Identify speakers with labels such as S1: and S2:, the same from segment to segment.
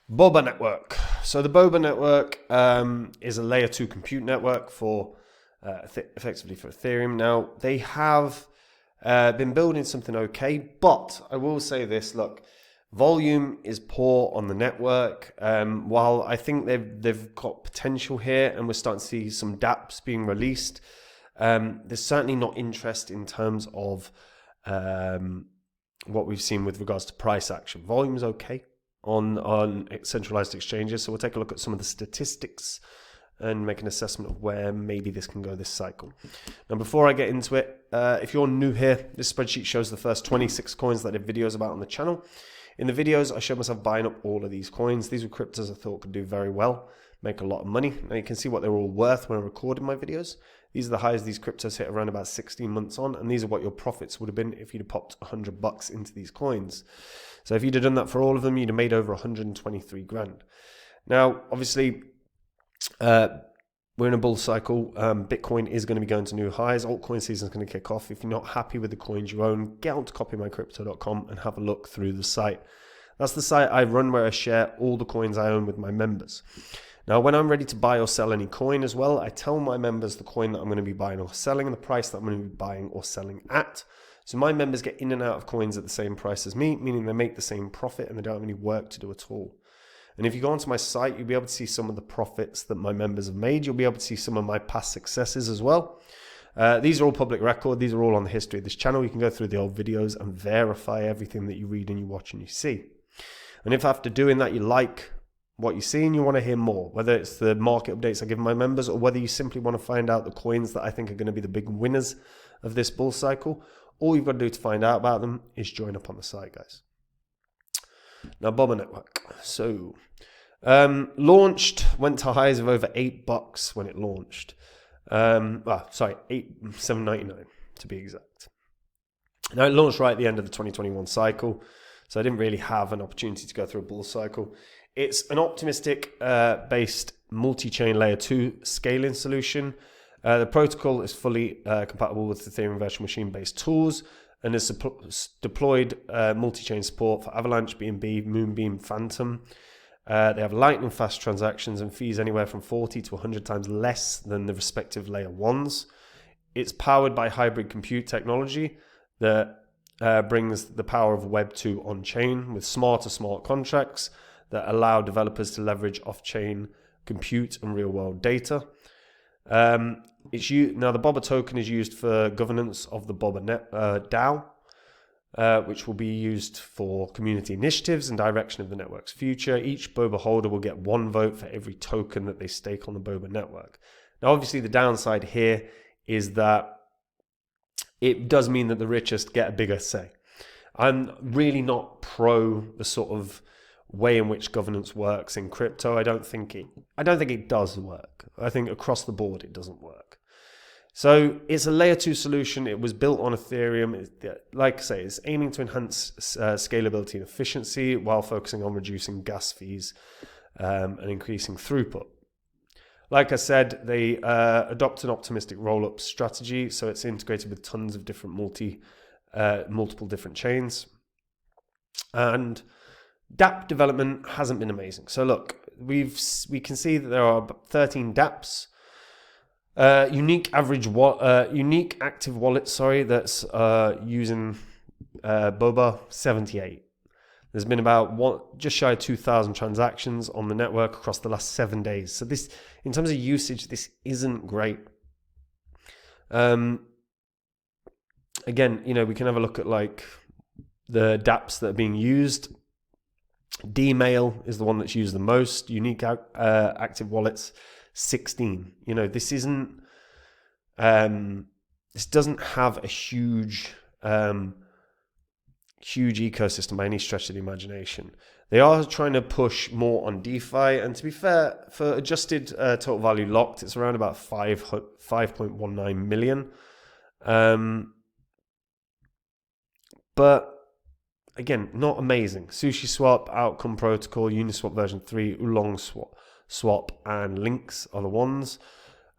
S1: Boba Network. So the Boba Network is a layer 2 compute network for effectively for Ethereum. Now they have been building something okay, but I will say this: look, volume is poor on the network. While I think they've got potential here, and we're starting to see some DApps being released, there's certainly not interest in terms of what we've seen with regards to price action. Volume's okay on centralized exchanges. So we'll take a look at some of the statistics and make an assessment of where maybe this can go this cycle. Now, before I get into it, if you're new here, this spreadsheet shows the first 26 coins that I did videos about on the channel. In the videos, I showed myself buying up all of these coins. These were cryptos I thought could do very well, make a lot of money. Now you can see what they were all worth when I recorded my videos. These are the highs these cryptos hit around about 16 months on, and these are what your profits would have been if you'd have popped $100 into these coins. So if you'd have done that for all of them, you'd have made over 123 grand. Now, obviously, we're in a bull cycle. Bitcoin is going to be going to new highs. Altcoin season is going to kick off. If you're not happy with the coins you own, get on to copymycrypto.com and have a look through the site. That's the site I run where I share all the coins I own with my members. Now, when I'm ready to buy or sell any coin as well, I tell my members the coin that I'm going to be buying or selling, the price that I'm going to be buying or selling at. So my members get in and out of coins at the same price as me, meaning they make the same profit and they don't have any work to do at all. And if you go onto my site, you'll be able to see some of the profits that my members have made. You'll be able to see some of my past successes as well. These are all public record. These are all on the history of this channel. You can go through the old videos and verify everything that you read and you watch and you see. And if after doing that you like what you see and you want to hear more, whether it's the market updates I give my members or whether you simply want to find out the coins that I think are going to be the big winners of this bull cycle, all you've got to do to find out about them is join up on the site, guys. Now, Boba Network. So, launched, went to highs of over $8 when it launched. $7.99 to be exact. Now, it launched right at the end of the 2021 cycle, so I didn't really have an opportunity to go through a bull cycle. It's an optimistic based multi-chain layer 2 scaling solution. The protocol is fully compatible with Ethereum virtual machine based tools and is deployed multi-chain support for Avalanche, BNB, Moonbeam, Phantom. They have lightning fast transactions and fees anywhere from 40 to 100 times less than the respective layer 1s. It's powered by hybrid compute technology that brings the power of Web 2 on chain with smart contracts that allow developers to leverage off-chain compute and real-world data. Now, the Boba token is used for governance of the Boba DAO, which will be used for community initiatives and direction of the network's future. Each Boba holder will get 1 vote for every token that they stake on the Boba network. Now, obviously, the downside here is that it does mean that the richest get a bigger say. I'm really not pro the sort of way in which governance works in crypto. I don't think it does work. I think across the board it doesn't work. So it's a layer 2 solution. It was built on Ethereum. Like I say, it's aiming to enhance scalability and efficiency while focusing on reducing gas fees and increasing throughput. Like I said, they adopt an optimistic roll-up strategy, so it's integrated with tons of different multiple different chains. And DApp development hasn't been amazing. So look, we can see that there are 13 DApps. Unique active wallet, that's using Boba, 78. There's been about just shy of 2,000 transactions on the network across the last 7 days. So this, in terms of usage, this isn't great. Again, we can have a look at like the DApps that are being used. Dmail is the one that's used the most. Unique active wallets, 16. This isn't. This doesn't have a huge ecosystem by any stretch of the imagination. They are trying to push more on DeFi, and to be fair, for adjusted total value locked, it's around about 5.19 million. But again, not amazing. SushiSwap, Outcome Protocol, Uniswap version 3, Oolong Swap, and Lynx are the ones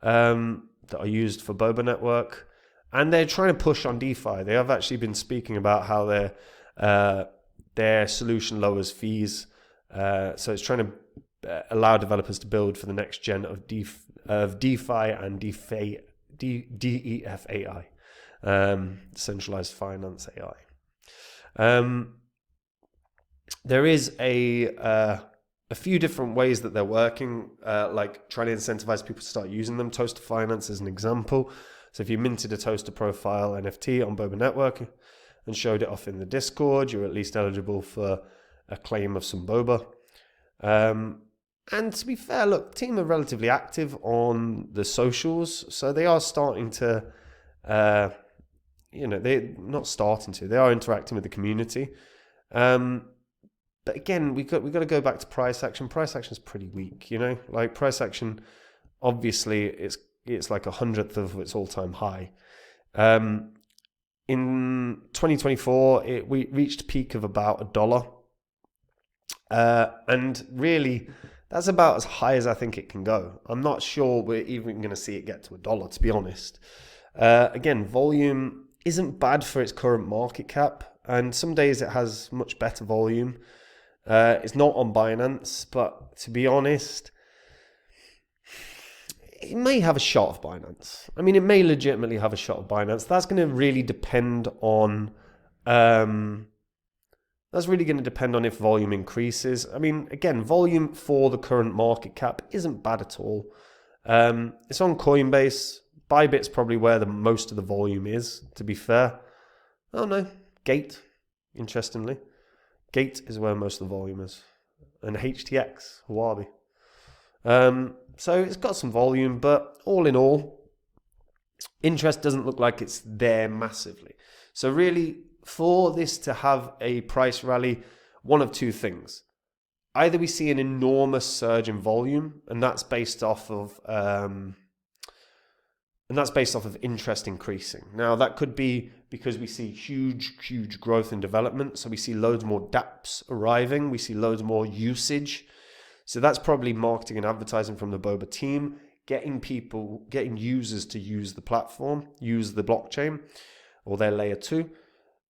S1: that are used for Boba Network. And they're trying to push on DeFi. They have actually been speaking about how their solution lowers fees So it's trying to allow developers to build for the next gen of DeFi and DEFAI, decentralized finance AI. There is a few different ways that they're working, like trying to incentivize people to start using them. Toaster Finance is an example. So if you minted a Toaster profile NFT on Boba Network and showed it off in the Discord, you're at least eligible for a claim of some Boba. And to be fair, look, the team are relatively active on the socials, so they are starting to, they're not starting to, they are interacting with the community. But again, we got to go back to price action. Price action is pretty weak, like price action. Obviously, it's like 100th of its all-time high. In 2024, we reached a peak of about $1, and really, that's about as high as I think it can go. I'm not sure we're even going to see it get to $1, to be honest. Again, volume isn't bad for its current market cap, and some days it has much better volume. It's not on Binance, but to be honest, it may have a shot of Binance. I mean, it may legitimately have a shot of Binance. That's going to really depend on if volume increases. I mean, again, volume for the current market cap isn't bad at all. It's on Coinbase. Bybit's probably where the most of the volume is, to be fair. Oh no, Gate, interestingly. Gate is where most of the volume is. And HTX, Huobi. So it's got some volume, but all in all, interest doesn't look like it's there massively. So really, for this to have a price rally, one of two things. Either we see an enormous surge in volume, and that's based off of interest increasing. Now, that could be because we see huge growth in development. So we see loads more dApps arriving. We see loads more usage. So that's probably marketing and advertising from the Boba team, getting users to use the platform, use the blockchain or their layer 2.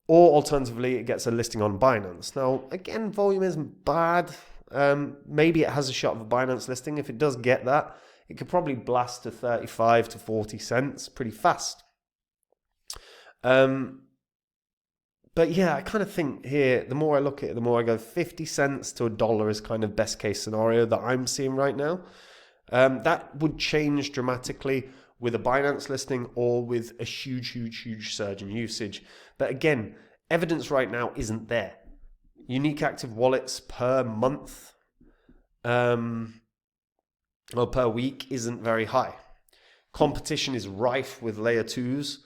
S1: Or alternatively, it gets a listing on Binance. Now, again, volume isn't bad. Maybe it has a shot of a Binance listing. If it does get that, it could probably blast to 35 to 40 cents pretty fast. But yeah, I kind of think here, the more I look at it, the more I go 50 cents to $1 is kind of best case scenario that I'm seeing right now. That would change dramatically with a Binance listing or with a huge surge in usage. But again, evidence right now isn't there. Unique active wallets per month or per week isn't very high. Competition is rife with layer 2s.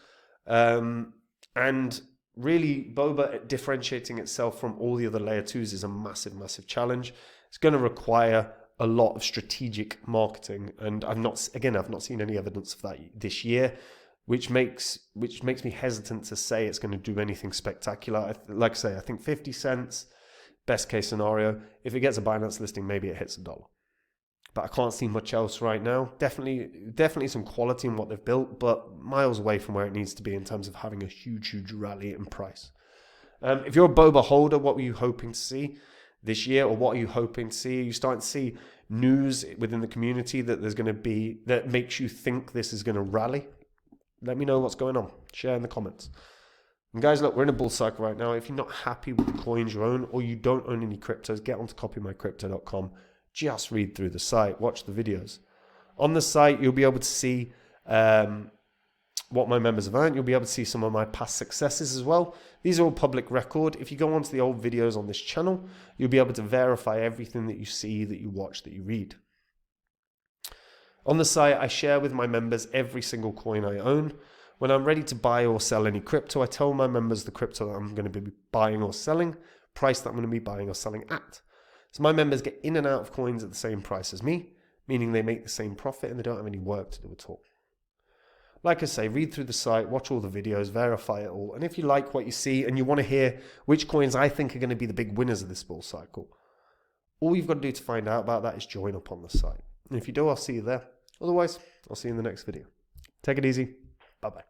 S1: And really, Boba differentiating itself from all the other layer 2s is a massive challenge. It's going to require a lot of strategic marketing, and I've not seen any evidence of that this year, which makes me hesitant to say it's going to do anything spectacular. Like I say, I think 50 cents, best case scenario. If it gets a Binance listing, maybe it hits $1. But I can't see much else right now. Definitely some quality in what they've built, but miles away from where it needs to be in terms of having a huge rally in price. If you're a Boba holder, what were you hoping to see this year, or what are you hoping to see? Are you starting to see news within the community that that makes you think this is going to rally? Let me know what's going on. Share in the comments. And guys, look, we're in a bull cycle right now. If you're not happy with the coins you own, or you don't own any cryptos, get onto copymycrypto.com. Just read through the site, watch the videos. On the site, you'll be able to see what my members have earned. You'll be able to see some of my past successes as well. These are all public record. If you go onto the old videos on this channel, you'll be able to verify everything that you see, that you watch, that you read. On the site, I share with my members every single coin I own. When I'm ready to buy or sell any crypto, I tell my members the crypto that I'm going to be buying or selling, price that I'm going to be buying or selling at. So my members get in and out of coins at the same price as me, meaning they make the same profit and they don't have any work to do at all. Like I say, read through the site, watch all the videos, verify it all. And if you like what you see and you want to hear which coins I think are going to be the big winners of this bull cycle, all you've got to do to find out about that is join up on the site. And if you do, I'll see you there. Otherwise, I'll see you in the next video. Take it easy. Bye-bye.